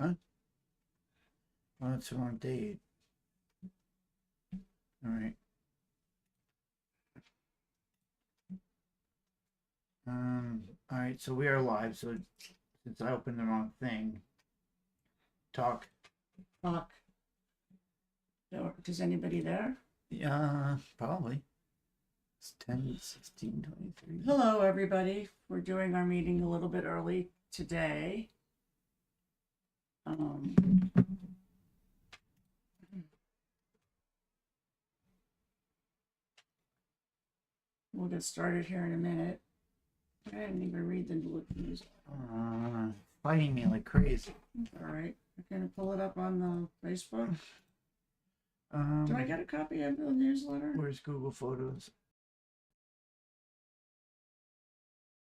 Huh? Oh, that's the wrong date. All right. All right. So we are live. So since I opened the wrong thing, talk. Fuck. Is anybody there? Yeah, probably. It's 10, 16, 23. Hello, everybody. We're doing our meeting a little bit early today. We'll get started here in a minute. I didn't even read the news. Fighting me like crazy. All right. I'm going to pull it up on the Facebook. Do I get a copy of the newsletter? Where's Google Photos?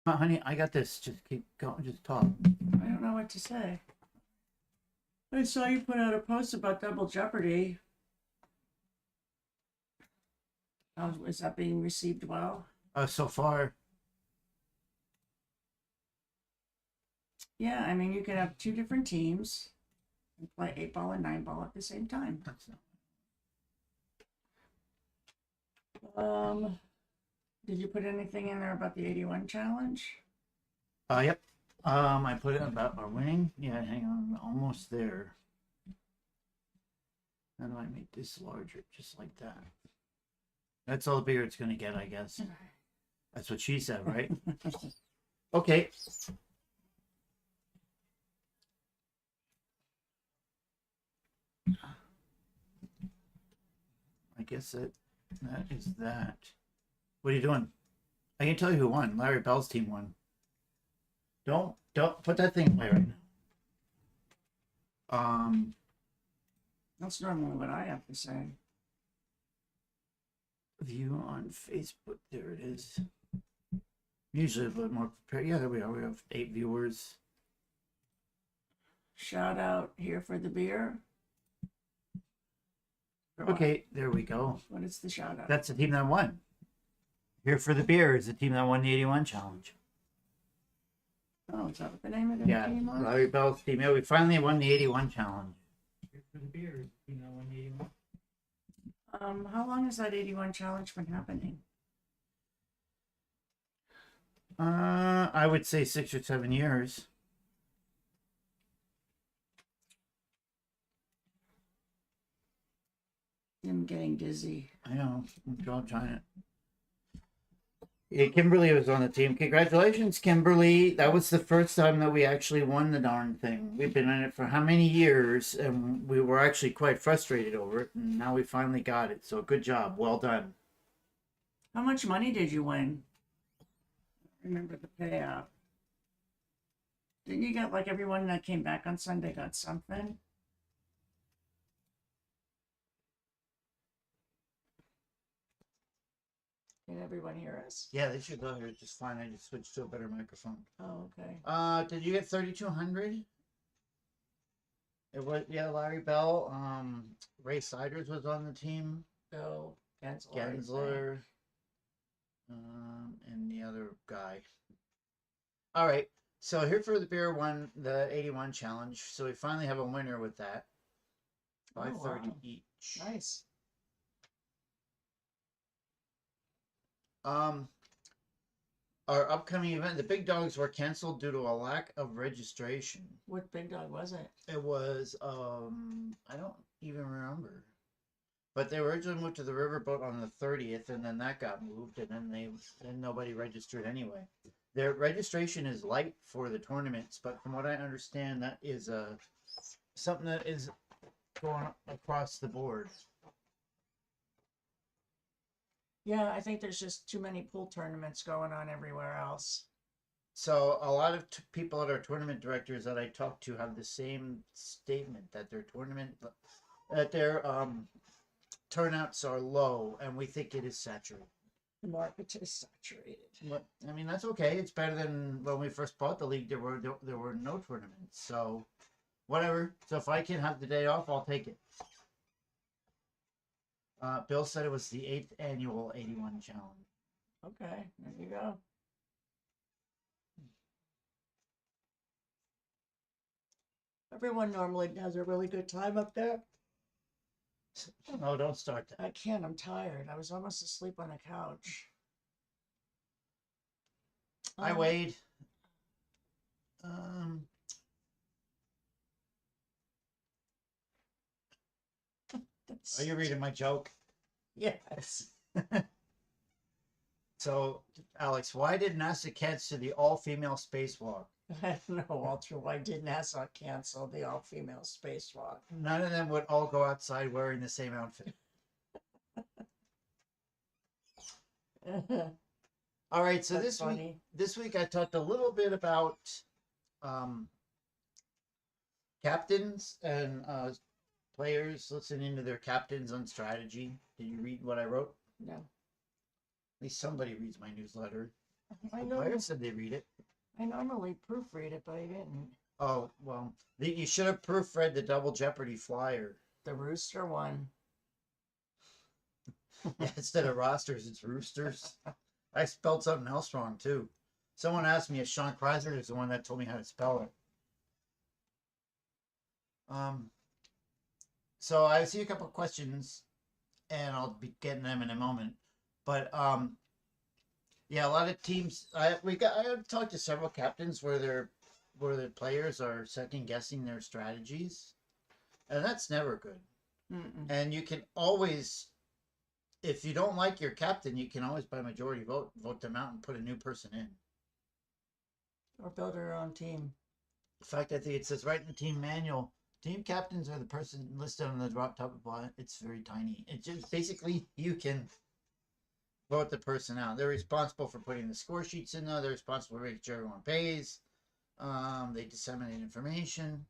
Honey, I got this. Just keep going. Just talk. I don't know what to say. I saw you put out a post about Double Jeopardy. Is that being received well? So far. Yeah, I mean, you could have two different teams and play 8-ball and 9-ball at the same time. That's not... Did you put anything in there about the 81 challenge? Yep. I put it about our winning. Yeah, hang on. Almost there. How do I make this larger? Just like that. That's all the bigger it's going to get, I guess. That's what she said, right? Okay. I guess that is that. What are you doing? I can tell you who won. Larry Bell's team won. Don't put that thing away right now. That's normally what I have to say. View on Facebook. There it is. Usually a little more prepared. Yeah, there we are. We have 8 viewers. Shout out here for the beer. Okay, there we go. What is the shout out? That's the team that won. Here for the beer is the team that won the 81 challenge. Oh, is that what the name of the team was? Larry Bell's team. Yeah, we finally won the 81 challenge. Here for the beer is the team that won the 81. How long has that 81 challenge been happening? I would say 6 or 7 years. I'm getting dizzy. I know. I'm trying it. Yeah, Kimberly was on the team. Congratulations, Kimberly. That was the first time that we actually won the darn thing. We've been in it for how many years, and we were actually quite frustrated over it, and now we finally got it. So good job. Well done. How much money did you win? I remember the payout. Didn't you get like everyone that came back on Sunday got something? Can everyone hear us? Yeah, they should go here just fine. I just switched to a better microphone. Oh, okay. Did you get 3,200? It was, yeah, Larry Bell. Ray Siders was on the team. So Gensler. And the other guy. All right. So here for the beer won the 81 challenge. So we finally have a winner with that. 530 wow. each. Nice. Our upcoming event, the big dogs were canceled due to a lack of registration. What big dog was it? It was I don't even remember. But they were originally moved to the riverboat on the 30th, and then that got moved, and then nobody registered anyway. Their registration is light for the tournaments, but from what I understand, that is something that is going across the board. Yeah, I think there's just too many pool tournaments going on everywhere else. So a lot of people that are tournament directors that I talk to have the same statement that their turnouts are low, and we think it is saturated. The market is saturated. But, I mean, that's okay. It's better than when we first bought the league. There were no tournaments, so whatever. So if I can have the day off, I'll take it. Bill said it was the 8th annual 81 challenge. Okay, there you go. Everyone normally has a really good time up there. No, don't start that. I can't, I'm tired. I was almost asleep on the couch. I Um, weighed. Um, that's- are you reading my joke? Yes. So, Alex, why did NASA cancel the all-female spacewalk? I don't know, Walter, why did NASA cancel the all-female spacewalk? None of them would all go outside wearing the same outfit. All right, so That's this week I talked a little bit about um, captains and players listening to their captains on strategy. Did you read what I wrote? No. At least somebody reads my newsletter. I The know. players said they read it. I normally proofread it, but I didn't. Oh, well, you should have proofread the Double Jeopardy flyer. The rooster one. Yeah, instead of rosters, it's roosters. I spelled something else wrong, too. Someone asked me if Sean Kreiser is the one that told me how to spell it. So I see a couple of questions, and I'll be getting them in a moment. But yeah, a lot of teams. I've talked to several captains where the players are second guessing their strategies, and that's never good. Mm-mm. And you can always, if you don't like your captain, you can always by majority vote them out and put a new person in. Or build our own team. In fact, I think it says right in the team manual, team captains are the person listed on the top of the line. It's very tiny. It's just basically you can vote the person out. They're responsible for putting the score sheets in there. They're responsible for making sure everyone pays. They disseminate information,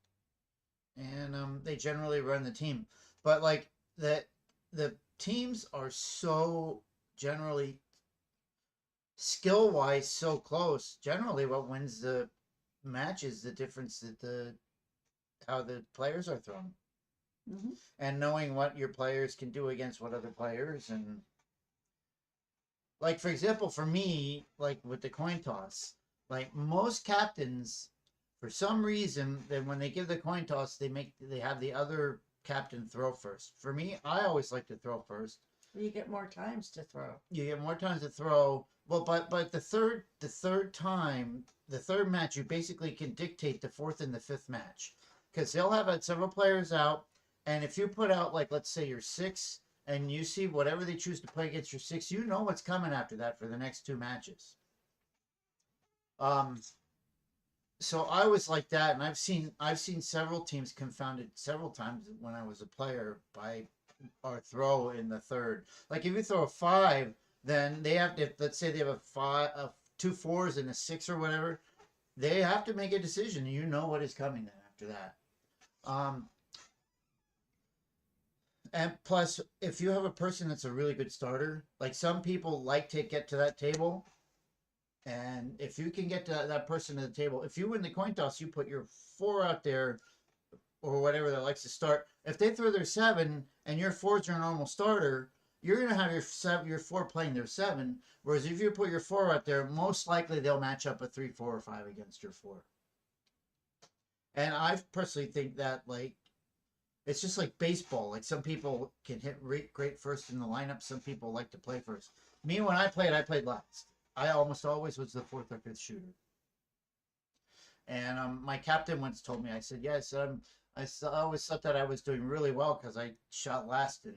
and they generally run the team. But like the teams are so generally skill wise so close. Generally, what wins the match is the difference that how the players are thrown, Mm-hmm. and knowing what your players can do against what other players. And like, for example, for me, like with the coin toss, like most captains, for some reason, then when they give the coin toss, they have the other captain throw first. For me, I always like to throw first. You get more times to throw. You get more times to throw. Well, but the third match, you basically can dictate the fourth and the fifth match, because they'll have several players out, and if you put out, like, let's say your six, and you see whatever they choose to play against your six, you know what's coming after that for the next two matches. So I was like that, and I've seen several teams confounded several times when I was a player by our throw in the third. Like if you throw a 5, then they have to, let's say they have a 5, 2 4s and a 6 or whatever. They have to make a decision. You know what is coming then after that. And plus, if you have a person that's a really good starter, like some people like to get to that table, and if you can get to that person to the table, if you win the coin toss, you put your 4 out there, or whatever that likes to start. If they throw their 7 and your 4's your normal starter, you're gonna have your 4 playing their 7. Whereas if you put your 4 out there, most likely they'll match up a 3, 4, or 5 against your 4. And I personally think that, like, it's just like baseball. Like some people can hit great first in the lineup. Some people like to play first. Me, when I played last. I almost always was the 4th or 5th shooter. And my captain once told me, I said, yes, I always thought that I was doing really well because I shot last. And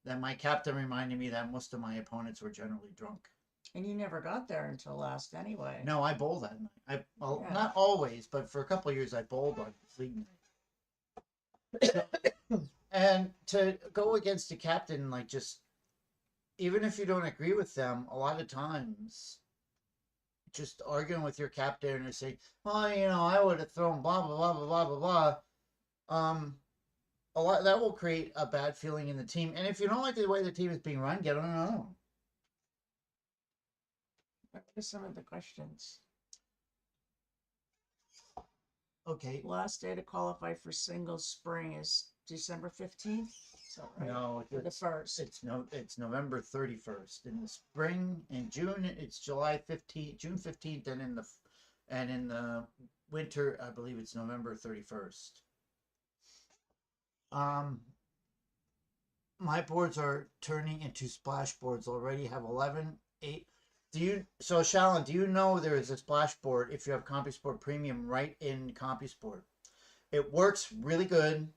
then my captain reminded me that most of my opponents were generally drunk. And you never got there until last anyway. No, I bowled that night. Yeah. Not always, but for a couple of years I bowled on league night. And to go against a captain, like, just even if you don't agree with them, a lot of times just arguing with your captain or saying, well, you know, I would have thrown blah blah blah blah blah blah blah. A lot that will create a bad feeling in the team. And if you don't like the way the team is being run, get on your own. What are some of the questions? Okay. Last day to qualify for singles spring is December 15th. Is that right? No, Or the first. it's November 31st. In the spring, in June it's July 15th, June 15th, and in the winter I believe it's November 31st. My boards are turning into splash boards already. Have 11, 8. So Shalon, do you know there is a splash board if you have CompuSport Premium right in CompuSport? It works really good.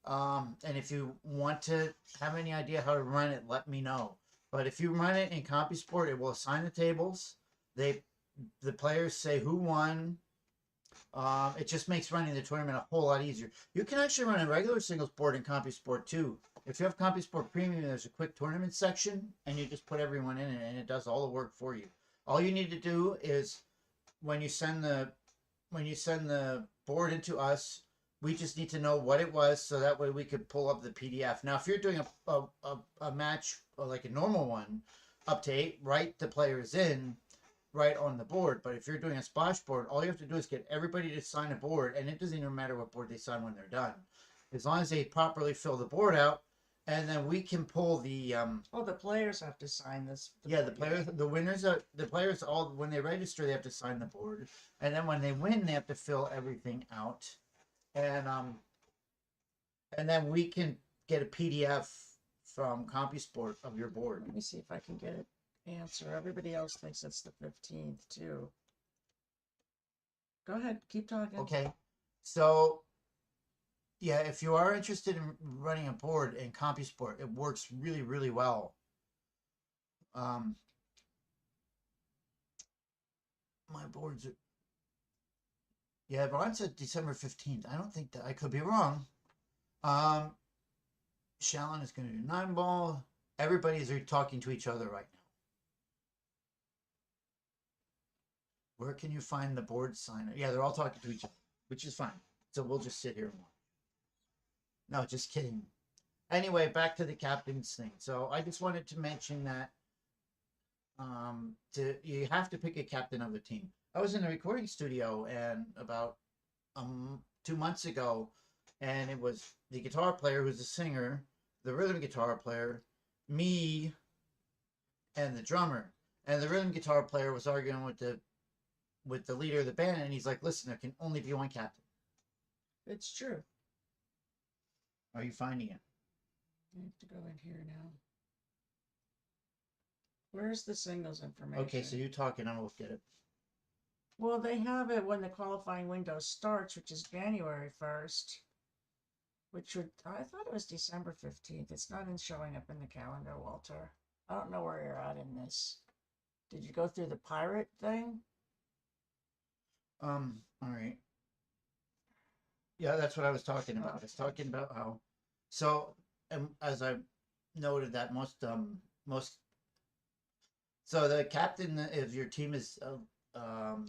And if you want to have any idea how to run it, let me know. But if you run it in CompuSport, it will assign the tables. The players say who won. It just makes running the tournament a whole lot easier. You can actually run a regular singles board in CompuSport too. If you have CompuSport Premium, there's a quick tournament section, and you just put everyone in it, and it does all the work for you. All you need to do is when you send the board into us, we just need to know what it was, so that way we could pull up the PDF. Now, if you're doing a match like a normal one, up to 8, write the players in right on the board. But if you're doing a splash board, all you have to do is get everybody to sign a board, and it doesn't even matter what board they sign when they're done, as long as they properly fill the board out, and then we can pull the Oh, the players have to sign this. the players, the players all when they register they have to sign the board, and then when they win they have to fill everything out, and then we can get a PDF from CompuSport of your board. Let me see if I can get it. Answer. Everybody else thinks it's the 15th too. Go ahead, keep talking. Okay, so yeah, if you are interested in running a board in CompuSport, it works really, really well. My boards are. Yeah, Ron said December 15th. I don't think that I could be wrong. Shalon is going to do 9-ball. Everybody's talking to each other right now. Where can you find the board signer? Yeah, they're all talking to each other, which is fine. So we'll just sit here and watch. No, just kidding. Anyway, back to the captain's thing. So I just wanted to mention that you have to pick a captain of the team. I was in a recording studio and about 2 months ago, and it was the guitar player who's a singer, the rhythm guitar player, me, and the drummer. And the rhythm guitar player was arguing with the leader of the band, and he's like, "Listen, there can only be one captain." It's true. Are you finding it? I have to go in here now. Where's the singles information? Okay, so you talk and I'll look at it. Well, they have it when the qualifying window starts, which is January 1st. Which would, I thought it was December 15th. It's not showing up in the calendar, Walter. I don't know where you're at in this. Did you go through the pirate thing? All right. Yeah, that's what I was talking about. I was talking about how, so, as I noted that so the captain of your team is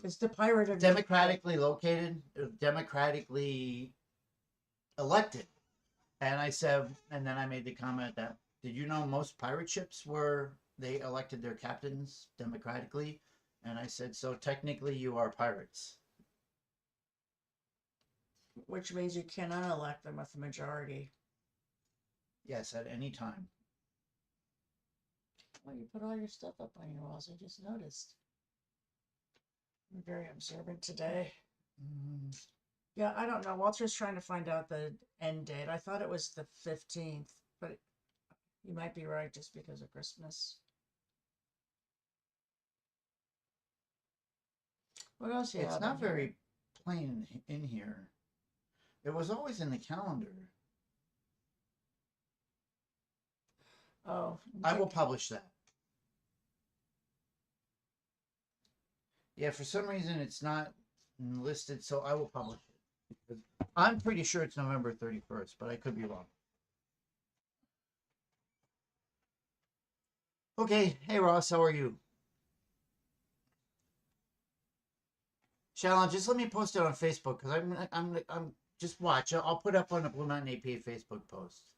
It's the pirate of democratically located, democratically elected. And I said, and then I made the comment that, did you know most pirate ships they elected their captains democratically? And I said, so technically you are pirates. Which means you cannot elect them with a majority. Yes, at any time. Well, you put all your stuff up on your walls. I just noticed. I'm very observant today. Yeah, I don't know. Walter's trying to find out the end date. I thought it was the 15th, but you might be right just because of Christmas. What else you have? It's not very plain in here. It was always in the calendar. Oh, I will publish that. Yeah, for some reason it's not listed, so I will publish it. Because I'm pretty sure it's November 31st, but I could be wrong. Okay, hey Ross, how are you? Shalon, just let me post it on Facebook because I'm just watch. I'll put up on the Blue Mountain APA Facebook post.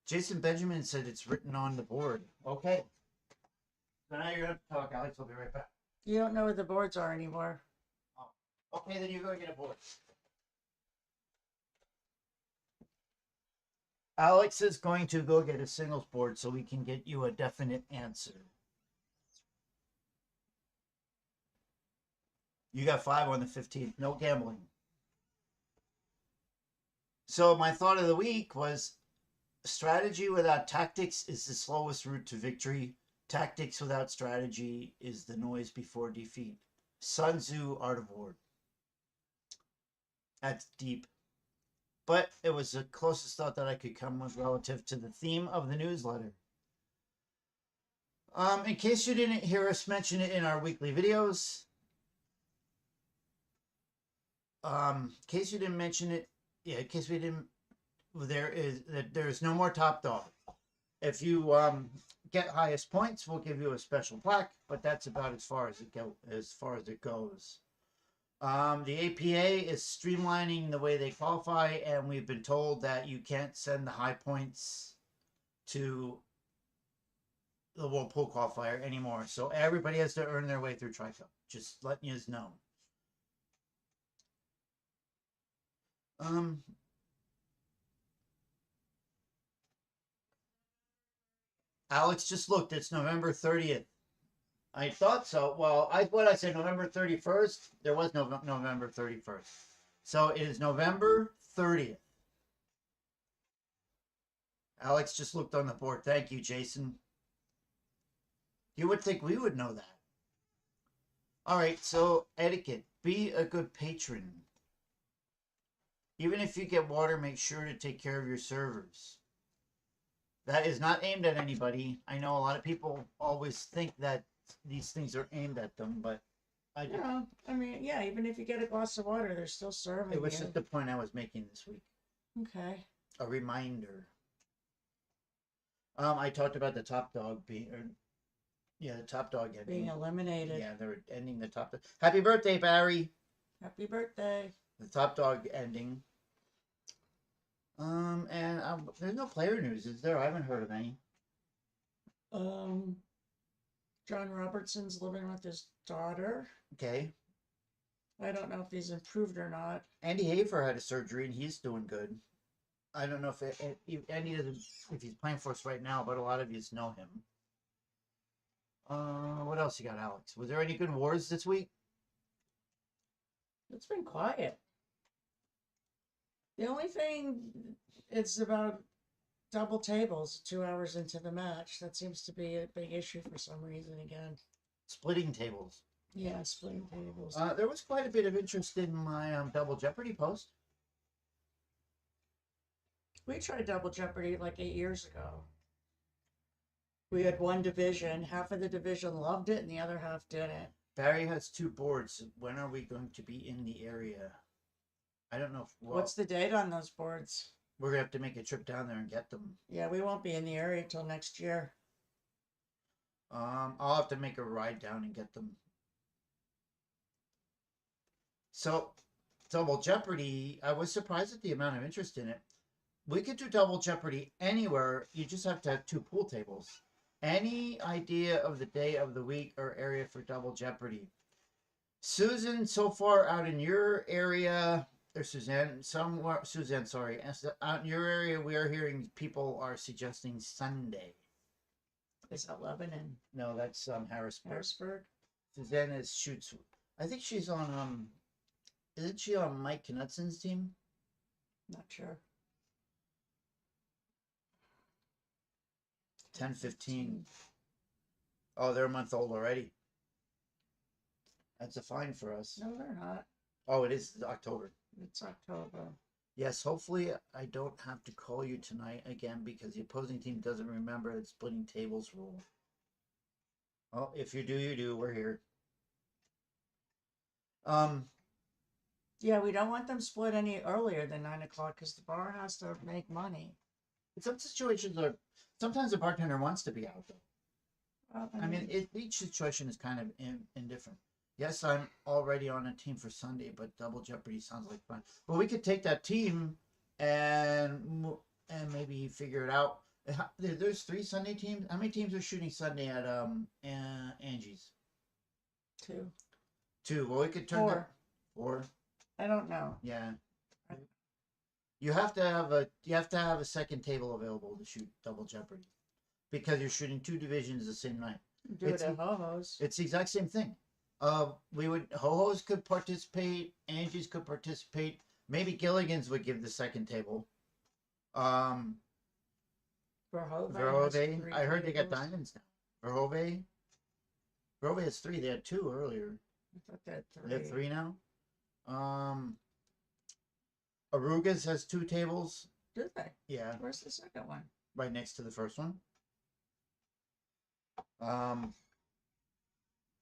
Jason Benjamin said it's written on the board. Okay. So now you're going to talk, Alex. I'll be right back. you don't know where the boards are anymore. Okay, then you go get a board. Alex is going to go get a singles board so we can get you a definite answer. You got 5 on the 15th. No gambling. So my thought of the week was strategy without tactics is the slowest route to victory. Tactics without strategy is the noise before defeat. Sun Tzu, Art of War. That's deep. But it was the closest thought that I could come with relative to the theme of the newsletter. In case you didn't hear us mention it in our weekly videos, in case you didn't mention it, yeah, in case we didn't, there's no more top dog. If you get highest points, we'll give you a special plaque, but that's about as far as it goes. The APA is streamlining the way they qualify, and we've been told that you can't send the high points to the World Pool Qualifier anymore. So everybody has to earn their way through Tri-Cup. Just letting you know. Alex just looked. It's November 30th. I thought so. Well, what I said, November 31st. There was no November 31st. So it is November 30th. Alex just looked on the board. Thank you, Jason. You would think we would know that. All right, so etiquette. Be a good patron. Even if you get water, make sure to take care of your servers. That is not aimed at anybody. I know a lot of people always think that these things are aimed at them, but I mean, yeah, even if you get a glass of water, they're still serving it was you. just the point I was making this week. Okay. A reminder. I talked about the top dog the top dog ending. Being eliminated. Yeah, they're ending the top dog. Happy birthday, Barry. Happy birthday. The top dog ending. And there's no player news, is there? I haven't heard of any. John Robertson's living with his daughter. Okay. I don't know if he's improved or not. Andy Hafer had a surgery and he's doing good. I don't know if he's playing for us right now, but a lot of you know him. What else you got, Alex? Was there any good wars this week? It's been quiet. The only thing it's about double tables 2 hours into the match. That seems to be a big issue for some reason again. Splitting tables. Yeah, splitting tables. There was quite a bit of interest in my Double Jeopardy post. We tried Double Jeopardy like 8 years ago. We had one division. Half of the division loved it and the other half didn't. Barry has 2 boards. When are we going to be in the area? I don't know. What's the date on those boards? We're going to have to make a trip down there and get them. Yeah, we won't be in the area until next year. I'll have to make a ride down and get them. So, Double Jeopardy, I was surprised at the amount of interest in it. We could do Double Jeopardy anywhere. You just have to have 2 pool tables. Any idea of the day of the week or area for Double Jeopardy? Susan, so far out in your area, or Suzanne, out in your area, we are hearing people are suggesting Sunday. Is that Lebanon? No, that's Harrisburg. Harrisburg? Suzanne shoots. I think she's on isn't she on Mike Knutson's team? Not sure. 10-15. Oh, they're a month old already. That's a fine for us. No, they're not. Oh, it is October. It's October. Yes, hopefully I don't have to call you tonight again because the opposing team doesn't remember the splitting tables rule. Well, if you do, you do. We're here. Yeah, we don't want them split any earlier than 9 o'clock because the bar has to make money. Some situations are. Sometimes the bartender wants to be out though. Well, I mean, each situation is kind of indifferent. Yes, I'm already on a team for Sunday, but Double Jeopardy sounds like fun. Well, we could take that team and maybe figure it out. There's 3 Sunday teams. How many teams are shooting Sunday at Angie's? 2. 2. Well, we could turn 4. 4. I don't know. Yeah. You have to have a second table available to shoot Double Jeopardy because you're shooting 2 divisions the same night. Do it at Ho-Ho's. It's the exact same thing. Ho-Ho's could participate, Angie's could participate, Maybe Gilligan's would give the second table. Verhove. I heard they got diamonds now. Verhove. Verhove has 3. They had 2 earlier. I thought that They have 3. 3 now. Arugas has 2 tables. Did they? Yeah, Where's the second one? right next to the first one.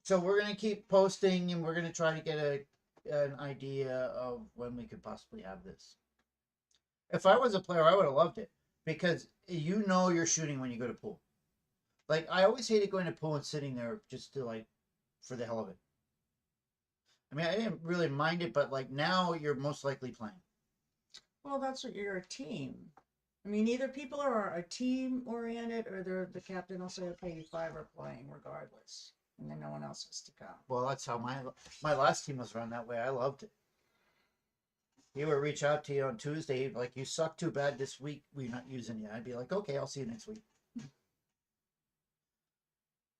So we're gonna keep posting, and we're gonna try to get an idea of when we could possibly have this. If I was a player, I would have loved it because you know you're shooting when you go to pool. Like I always hated going to pool and sitting there just to like for the hell of it. I mean, I didn't really mind it, but like now you're most likely playing. Well, that's what you're a team. I mean, either people are a team oriented or they're the captain will say, okay, you 5 are playing regardless. And then no one else has to come. Well, that's how my last team was run that way. I loved it. He would reach out to you on Tuesday, like, you suck too bad this week. We're not using you. I'd be like, okay, I'll see you next week.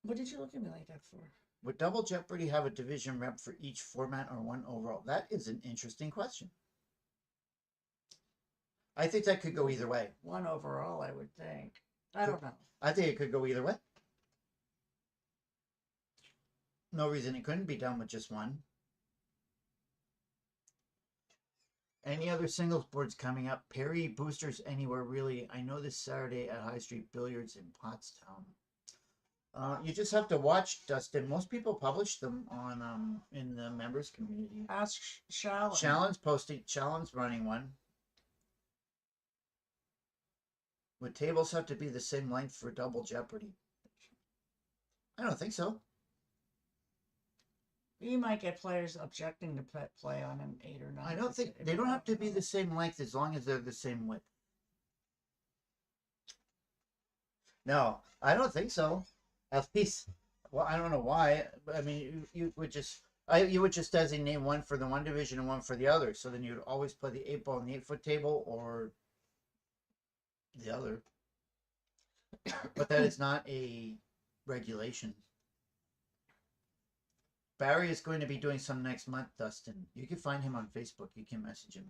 What did you look at me like that for? Would Double Jeopardy have a division rep for each format or one overall? That is an interesting question. I think that could go either way. 1 overall, I would think. I don't know. I think it could go either way. No reason it couldn't be done with just 1. Any other singles boards coming up? Perry Boosters Anywhere, really. I know this Saturday at High Street Billiards in Pottstown. You just have to watch, Dustin. Most people publish them on in the members community. Ask Shallon. Shallon's running one. Would tables have to be the same length for Double Jeopardy? I don't think so. You might get players objecting to play on an 8 or 9. I don't think they don't have to be the same length as long as they're the same width. No, I don't think so. At least, well, I don't know why. But I mean, you would just designate one for the one division and one for the other. So then you'd always play the 8 ball on the 8-foot table or the other. But that is not a regulation. Barry is going to be doing some next month, Dustin. You can find him on Facebook. You can message him.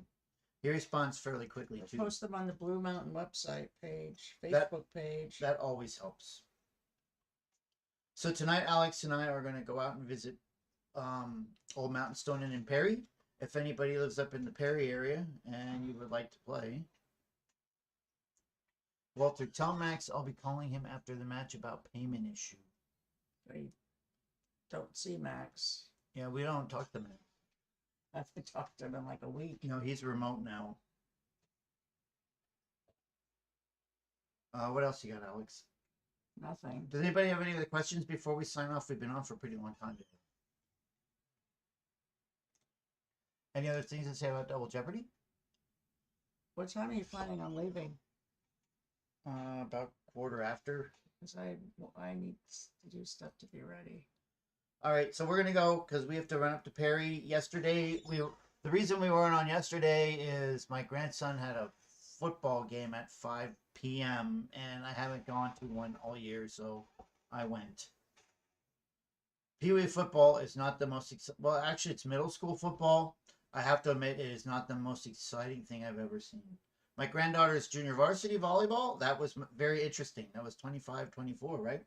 He responds fairly quickly too. Post them on the Blue Mountain website page, Facebook page. That always helps. So tonight, Alex and I are going to go out and visit Old Mountain Stone Inn in Perry. If anybody lives up in the Perry area and you would like to play. Walter, tell Max I'll be calling him after the match about payment issue. I don't see Max. Yeah, we don't talk to him. I haven't talked to him in like a week. No, he's remote now. What else you got, Alex? Nothing. Does anybody have any other questions before we sign off? We've been on for a pretty long time today. Any other things to say about Double Jeopardy? What time are you planning on leaving? About quarter after. Because I need to do stuff to be ready. All right, so we're gonna go because we have to run up to Perry. Yesterday, the reason we weren't on yesterday is my grandson had a football game at 5 p.m. and I haven't gone to one all year, so I went. Pee-wee football is not the most well, actually, it's middle school football. I have to admit, it is not the most exciting thing I've ever seen. My granddaughter's junior varsity volleyball, that was very interesting. That was 25-24, right?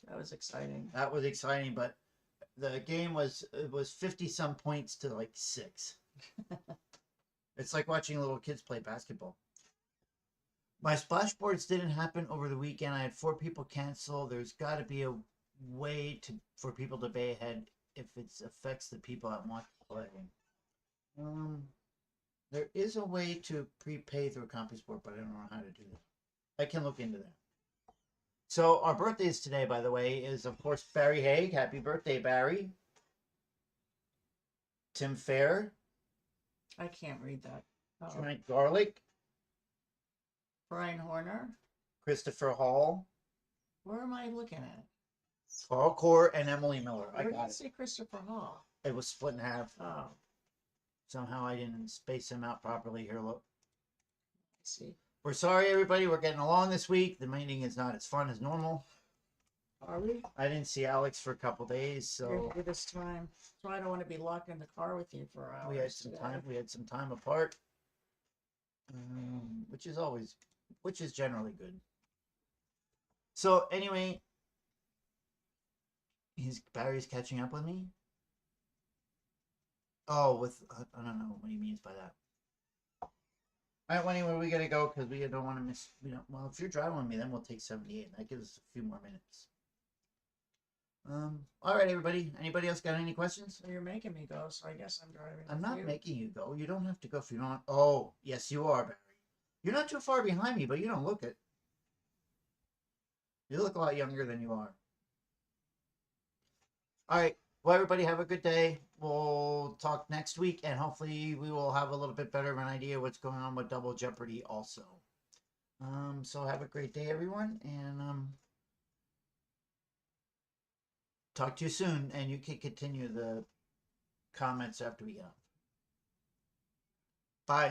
That was exciting. That was exciting, but the game was 50-some points to like 6. It's like watching little kids play basketball. My splash boards didn't happen over the weekend. I had 4 people cancel. There's got to be a way for people to pay ahead if it affects the people that want to play. There is a way to prepay through CompuSport, but I don't know how to do that. I can look into that. So our birthdays today, by the way, is of course Barry Haig. Happy birthday, Barry. Tim Fair. I can't read that. Oh. Giant Garlic. Brian Horner. Christopher Hall. Where am I looking at? Paul Core and Emily Miller. I Where got did you say Christopher Hall? it. It was split in half. Oh, Somehow I didn't space them out properly here. Look. I see. We're sorry, everybody. We're getting along this week. The meeting is not as fun as normal. Are we? I didn't see Alex for a couple days, so This time. So I don't want to be locked in the car with you for hours. we had some today. time. We had some time apart. which is generally good. So anyway, his battery's catching up with me. Oh, I don't know what he means by that. All right, well, anyway, we gotta go because we don't want to miss. Well, if you're driving with me, then we'll take 78. That gives us a few more minutes. All right, everybody. Anybody else got any questions? So you're making me go, so I guess I'm driving. I'm with not you. making you go. You don't have to go if you don't. Oh, yes, you are, Barry. You're not too far behind me, but you don't look it. You look a lot younger than you are. All right. Well, everybody, have a good day. We'll talk next week, and hopefully, we will have a little bit better of an idea what's going on with Double Jeopardy, also. So have a great day, everyone, and talk to you soon. And you can continue the comments after we get off. Bye.